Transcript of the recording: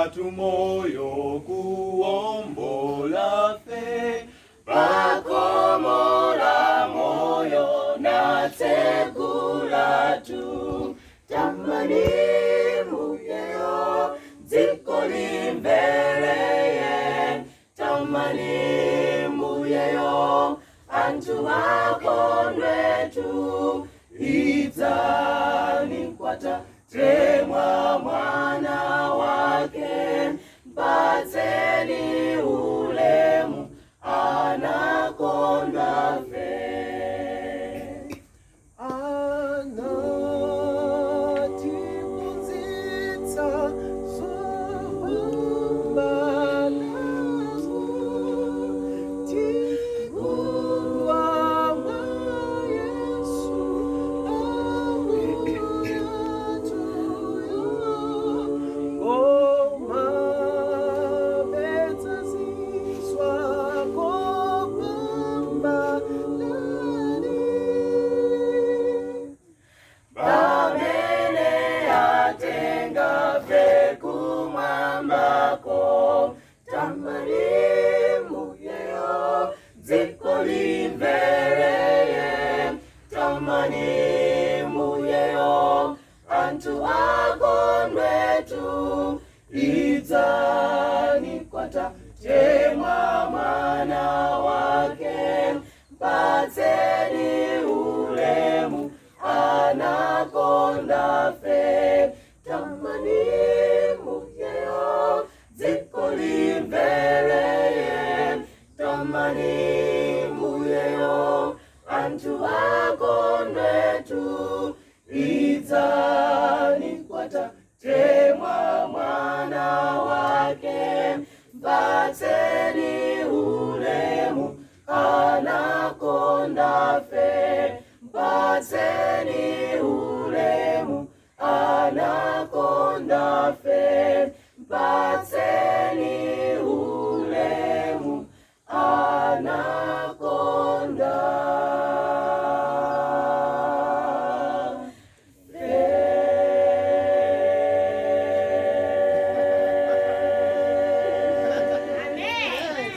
watu moyo kuombola fe bakomola moyo na tegula tu tamani muyeyo zikolimbereye tamani muyeyo antu akondwetu idzanikwata temwa mwana wake mpatseni ulemu anakondwa fe anatifunzitsa zohambanazo tikundwa mwa Yesu ngoma bedzaziswa kopambanani pamene atenga fe kumwambako tamani muyeyo zikolimbereye tamani muyeyo antu akondwetu idzanikwata temwa mwana wake mpatseni ulemu anakonda fe tamani muyeyo zikolimbereye tamani muyeyo antu akondwetu idzanikwata temwa mwana wake mpatseni ulemu anakonda fe mpatseni ulemu anakonda fe mpatseni ulemu anakonda